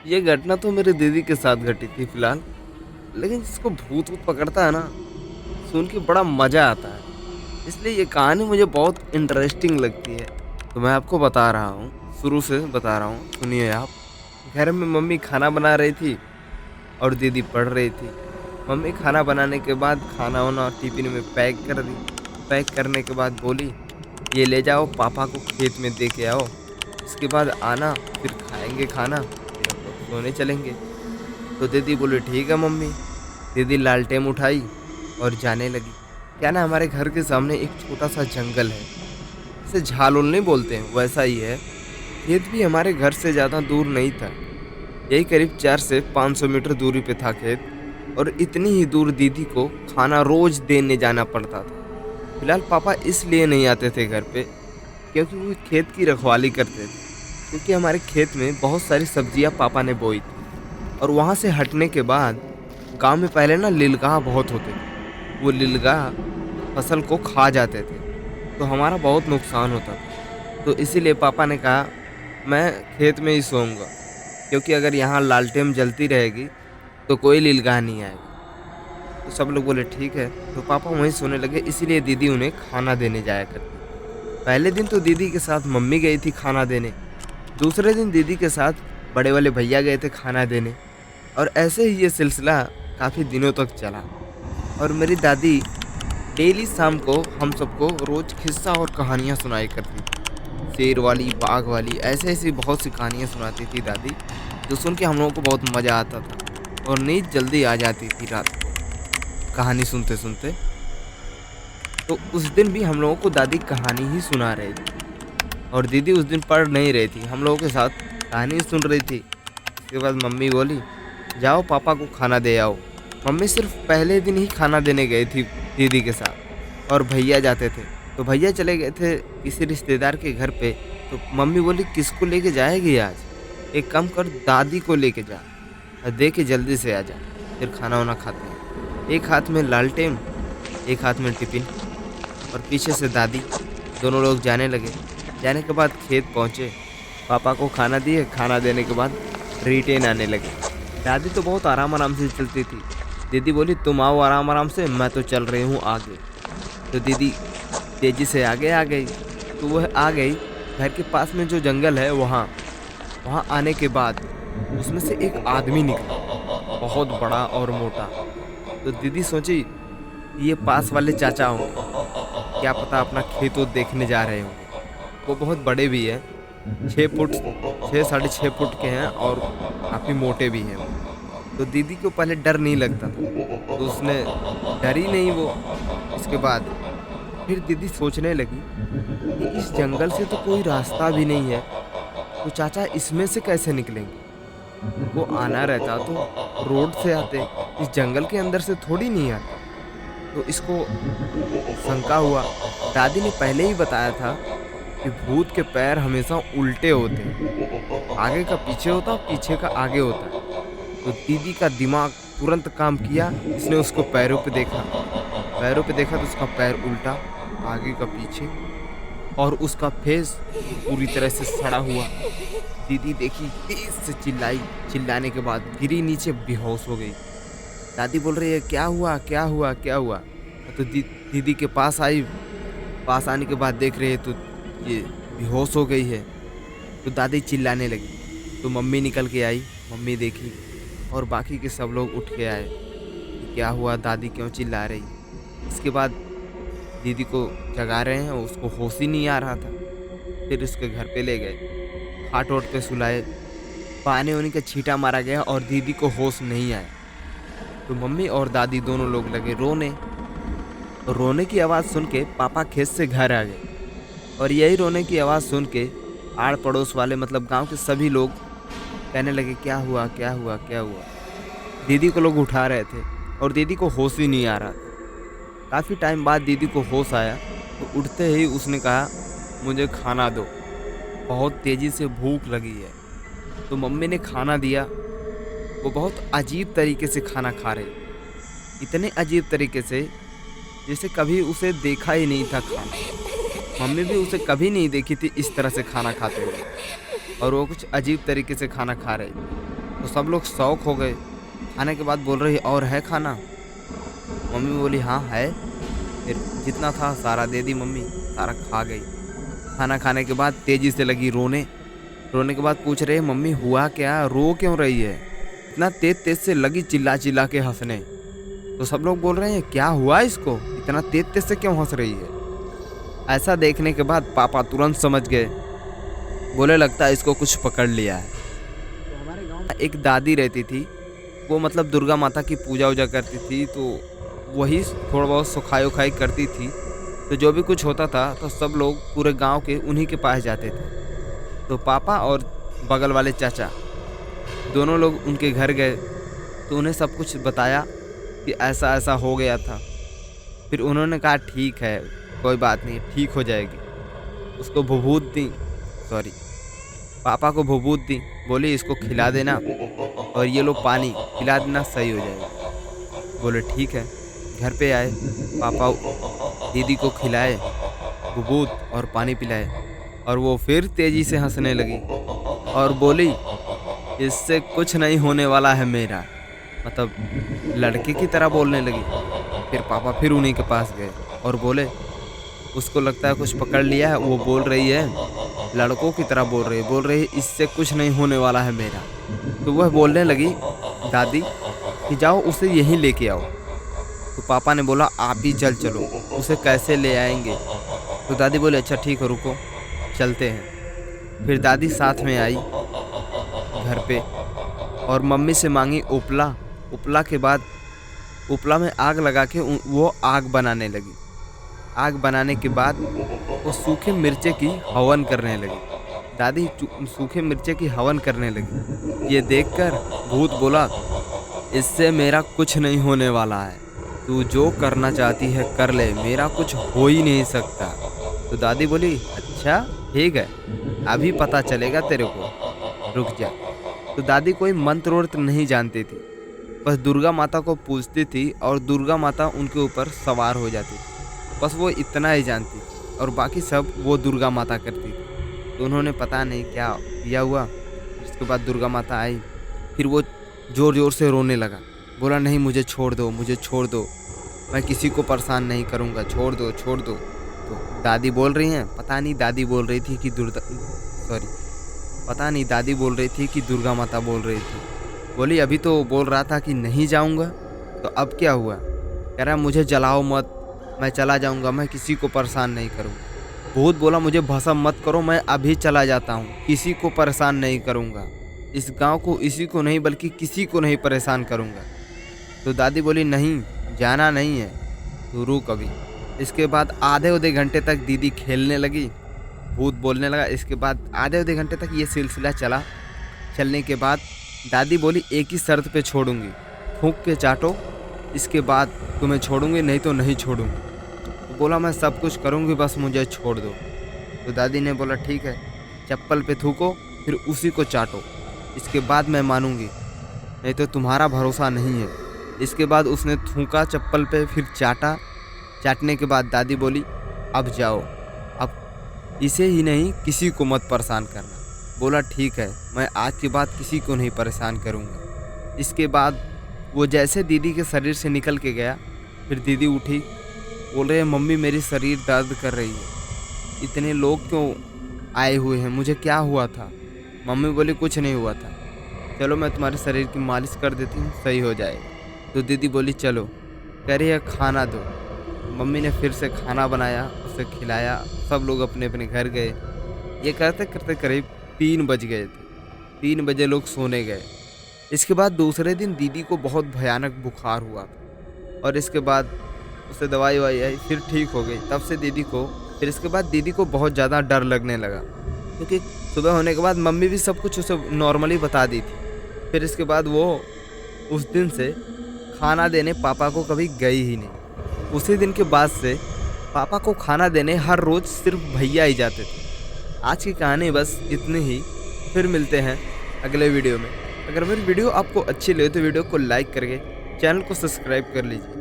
ये घटना तो मेरी दीदी के साथ घटी थी फिलहाल, लेकिन जिसको भूत-वूत पकड़ता है ना, सुन के बड़ा मज़ा आता है। इसलिए ये कहानी मुझे बहुत इंटरेस्टिंग लगती है। तो मैं आपको बता रहा हूँ, शुरू से बता रहा हूँ, सुनिए आप। घर में मम्मी खाना बना रही थी और दीदी पढ़ रही थी। मम्मी खाना बनाने के बाद खाना-वाना टिफ़िन में पैक कर दी। पैक करने के बाद बोली, "ये ले जाओ पापा को खेत में दे के आओ। इसके बाद आना, फिर खाएँगे खाना, फिर हम लोग सोने चलेंगे।" तो दीदी बोली, "ठीक है मम्मी।" दीदी लालटेन उठाई और जाने लगी। क्या ना, हमारे घर के सामने एक छोटा-सा जंगल है। इसे झालुल नहीं बोलते हैं, वैसा ही है। खेत भी हमारे घर से ज़्यादा दूर नहीं था। यही करीब 4 से 500 मीटर दूरी पे था खेत, और इतनी ही दूर दीदी को खाना रोज़ देने जाना पड़ता था। फिलहाल पापा इसलिए नहीं आते थे घर पे, क्योंकि वो खेत की रखवाली करते थे। क्योंकि हमारे खेत में बहुत सारी सब्जियाँ पापा ने बोई थी, और वहाँ से हटने के बाद गाँव में पहले ना लीलगाह बहुत होते थे। वो लीलगाह फसल को खा जाते थे, तो हमारा बहुत नुकसान होता था। तो इसीलिए पापा ने कहा, मैं खेत में ही सोऊँगा, क्योंकि अगर यहाँ लालटेन जलती रहेगी तो कोई लीलगाह नहीं आएगा। तो सब लोग बोले ठीक है, तो पापा वहीं सोने लगे। इसीलिए दीदी उन्हें खाना देने जाया करती। पहले दिन तो दीदी के साथ मम्मी गई थी खाना देने, दूसरे दिन दीदी के साथ बड़े वाले भैया गए थे खाना देने, और ऐसे ही ये सिलसिला काफ़ी दिनों तक चला। और मेरी दादी डेली शाम को हम सबको रोज़ किस्सा और कहानियाँ सुनाई करती थी। शेर वाली, बाघ वाली, ऐसे-ऐसी बहुत सी कहानियाँ सुनाती थी दादी, जो सुन के हम लोगों को बहुत मज़ा आता था, और नींद जल्दी आ जाती थी रात को, कहानी सुनते-सुनते। तो उस दिन भी हम लोगों को दादी कहानी ही सुना रही थी, और दीदी उस दिन पढ़ नहीं रही थी, हम लोगों के साथ कहानी सुन रही थी। उसके बाद मम्मी बोली, "जाओ पापा को खाना दे आओ।" मम्मी सिर्फ़ पहले दिन ही खाना देने गई थी दीदी के साथ, और भैया जाते थे। तो भैया चले गए थे किसी रिश्तेदार के घर पे, तो मम्मी बोली, "किसको लेके जाएगी आज? एक काम कर, दादी को लेके जा और दे के जल्दी से आ जा, फिर खाना-वाना खाते हैं।" एक हाथ में लालटेन, एक हाथ में टिफ़िन, और पीछे से दादी, दोनों लोग जाने लगे। जाने के बाद खेत पहुँचे, पापा को खाना दिए, खाना देने के बाद रिटर्न आने लगे। दादी तो बहुत आराम-आराम से चलती थी। दीदी बोली, "तुम आओ आराम-आराम से, मैं तो चल रही हूँ आगे।" तो दीदी तेज़ी से आगे आ गई। तो वह आ गई घर के पास में जो जंगल है वहाँ। वहाँ आने के बाद उसमें से एक आदमी निकला, बहुत बड़ा और मोटा। तो दीदी सोची, ये पास वाले चाचा होंगे, क्या पता अपना खेत-ओत देखने जा रहे होंगे। वो बहुत बड़े भी हैं, 6 फुट, 6 साढ़े 6 फुट के हैं, और काफ़ी मोटे भी हैं वो। तो दीदी को पहले डर नहीं लगता था, तो उसने डरी नहीं वो। इसके बाद फिर दीदी सोचने लगी कि इस जंगल से तो कोई रास्ता भी नहीं है, तो चाचा इसमें से कैसे निकलेंगे? उनको आना रहता तो रोड से आते, इस जंगल के अंदर से थोड़ी नहीं आते। तो इसको शंका हुआ। दादी ने पहले ही बताया था कि भूत के पैर हमेशा उल्टे होते हैं, आगे का पीछे होता है, पीछे का आगे होता है। तो दीदी का दिमाग तुरंत काम किया, इसने उसको पैरों पे देखा तो उसका पैर उल्टा, आगे का पीछे, और उसका फेस पूरी तरह से सड़ा हुआ। दीदी देखी, तेज से चिल्लाई, चिल्लाने के बाद गिरी नीचे, बेहोश हो गई। दादी बोल रही है, "क्या हुआ, क्या हुआ, क्या हुआ?" तो दीदी के पास आई। पास आने के बाद देख रही है तो ये बेहोश हो गई है। तो दादी चिल्लाने लगी। तो मम्मी निकल के आई, मम्मी देखी, और बाकी के सब लोग उठ के आए कि क्या हुआ, दादी क्यों चिल्ला रही। इसके बाद दीदी को जगा रहे हैं, उसको होश ही नहीं आ रहा था। फिर उसके घर पे ले गए, खाट-ओट पे सुलाए, पानी-वानी का छींटा मारा गया, और दीदी को होश नहीं आया। तो मम्मी और दादी दोनों लोग लगे रोने। तो रोने की आवाज़ सुन के पापा खेत से घर आ गए, और यही रोने की आवाज़ सुन के आड़ पड़ोस वाले, मतलब गांव के सभी लोग कहने लगे, "क्या हुआ, क्या हुआ, क्या हुआ?" दीदी को लोग उठा रहे थे, और दीदी को होश ही नहीं आ रहा था। काफ़ी टाइम बाद दीदी को होश आया, तो उठते ही उसने कहा, "मुझे खाना दो, बहुत तेज़ी से भूख लगी है।" तो मम्मी ने खाना दिया। वो बहुत अजीब तरीके से खाना खा रही, इतने अजीब तरीके से जैसे कभी उसे देखा ही नहीं था खाना। मम्मी भी उसे कभी नहीं देखी थी इस तरह से खाना खाते हुए, और वो कुछ अजीब तरीके से खाना खा रही थी। तो सब लोग शौक हो गए। खाने के बाद बोल रही और है खाना? मम्मी बोली हाँ है। फिर जितना था सारा दे दी मम्मी, सारा खा गई। खाना खाने के बाद तेजी से लगी रोने। रोने के बाद पूछ रहे मम्मी हुआ क्या, रो क्यों रही है? इतना तेज तेज से लगी चिल्ला चिल्ला के हंसने। तो सब लोग बोल रहे हैं क्या हुआ इसको, इतना तेज तेज से क्यों हंस रही है? ऐसा देखने के बाद पापा तुरंत समझ गए। बोले लगता है इसको कुछ पकड़ लिया है। तो हमारे गांव में एक दादी रहती थी, वो मतलब दुर्गा माता की पूजा वूजा करती थी, तो वही थोड़ा बहुत सुखाई उखाई करती थी। तो जो भी कुछ होता था तो सब लोग पूरे गांव के उन्हीं के पास जाते थे। तो पापा और बगल वाले चाचा दोनों लोग उनके घर गए, तो उन्हें सब कुछ बताया कि ऐसा ऐसा हो गया था। फिर उन्होंने कहा ठीक है कोई बात नहीं, ठीक हो जाएगी। उसको भभूत दी, सॉरी पापा को भभूत दी, बोली इसको खिला देना और ये लो पानी पिला देना, सही हो जाएगा। बोले ठीक है। घर पे आए, पापा दीदी को खिलाए भभूत और पानी पिलाए, और वो फिर तेजी से हंसने लगी और बोली इससे कुछ नहीं होने वाला है मेरा, मतलब लड़के की तरह बोलने लगी। फिर पापा फिर उन्हीं के पास गए और बोले उसको लगता है कुछ पकड़ लिया है, वो बोल रही है लड़कों की तरह बोल रही है इससे कुछ नहीं होने वाला है मेरा। तो वह बोलने लगी दादी कि जाओ उसे यहीं लेके आओ। तो पापा ने बोला आप भी जल्द चलो, उसे कैसे ले आएंगे? तो दादी बोले अच्छा ठीक है रुको चलते हैं। फिर दादी साथ में आई घर पे और मम्मी से मांगी उपला। उपला के बाद उपला में आग लगा के वो आग बनाने लगी। आग बनाने के बाद वो सूखे मिर्चे की हवन करने लगी। दादी सूखे मिर्चे की हवन करने लगी। ये देखकर भूत बोला इससे मेरा कुछ नहीं होने वाला है, तू जो करना चाहती है कर ले, मेरा कुछ हो ही नहीं सकता। तो दादी बोली अच्छा ठीक है अभी पता चलेगा तेरे को, रुक जा। तो दादी कोई मंत्र वंत्र नहीं जानती थी, बस दुर्गा माता को पूजती थी और दुर्गा माता उनके ऊपर सवार हो जाती थी, बस वो इतना ही जानती थी और बाकी सब वो दुर्गा माता करती थी। तो उन्होंने पता नहीं क्या किया हुआ। उसके बाद दुर्गा माता आई, फिर वो ज़ोर ज़ोर से रोने लगा, बोला नहीं मुझे छोड़ दो, मुझे छोड़ दो, मैं किसी को परेशान नहीं करूँगा, छोड़ दो छोड़ दो। तो दादी बोल रही हैं, पता नहीं दादी बोल रही थी कि दादी बोल रही थी कि दुर्गा माता बोल रही थी। बोली अभी तो बोल रहा था कि नहीं जाऊँगा, तो अब क्या हुआ? कह रहा मुझे जलाओ मत, मैं चला जाऊँगा, मैं किसी को परेशान नहीं करूँगा। भूत बोला मुझे भस्म मत करो, मैं अभी चला जाता हूँ, किसी को परेशान नहीं करूँगा, इस गांव को इसी को नहीं बल्कि किसी को नहीं परेशान करूँगा। तो दादी बोली नहीं जाना नहीं है, तो रुक अभी। इसके बाद आधे घंटे तक दीदी खेलने लगी, भूत बोलने लगा। इसके बाद आधे घंटे तक ये सिलसिला चला। चलने के बाद दादी बोली एक ही शर्त पे छोड़ूंगी, फूंक के चाटो, इसके बाद तुम्हें छोड़ूंगी, नहीं तो नहीं छोड़ूंगी। तो बोला मैं सब कुछ करूंगी बस मुझे छोड़ दो। तो दादी ने बोला ठीक है, चप्पल पे थूको फिर उसी को चाटो, इसके बाद मैं मानूंगी, नहीं तो तुम्हारा भरोसा नहीं है। इसके बाद उसने थूका चप्पल पे, फिर चाटा। चाटने के बाद दादी बोली अब जाओ, अब इसे ही नहीं किसी को मत परेशान करना। बोला ठीक है, मैं आज के बाद किसी को नहीं परेशान करूँगा। इसके बाद वो जैसे दीदी के शरीर से निकल के गया, फिर दीदी उठी, बोल रहे मम्मी मेरी शरीर दर्द कर रही है, इतने लोग क्यों आए हुए हैं, मुझे क्या हुआ था? मम्मी बोली कुछ नहीं हुआ था, चलो मैं तुम्हारे शरीर की मालिश कर देती हूँ, सही हो जाएगा। तो दीदी बोली चलो। कह रही है खाना दो। मम्मी ने फिर से खाना बनाया, उसे खिलाया, सब लोग अपने अपने घर गए। ये करते करते करीब 3 बज गए थे। 3 बजे लोग सोने गए। इसके बाद दूसरे दिन दीदी को बहुत भयानक बुखार हुआ और इसके बाद उसे दवाई वाई आई, फिर ठीक हो गई। तब से दीदी को, फिर इसके बाद दीदी को बहुत ज़्यादा डर लगने लगा, क्योंकि सुबह होने के बाद मम्मी भी सब कुछ उसे नॉर्मली बता दी थी। फिर इसके बाद वो उस दिन से खाना देने पापा को कभी गई ही नहीं। उसी दिन के बाद से पापा को खाना देने हर रोज़ सिर्फ भैया ही जाते थे। आज की कहानी बस इतनी ही, फिर मिलते हैं अगले वीडियो में। अगर मेरी वीडियो आपको अच्छी लगे तो वीडियो को लाइक करके चैनल को सब्सक्राइब कर लीजिए।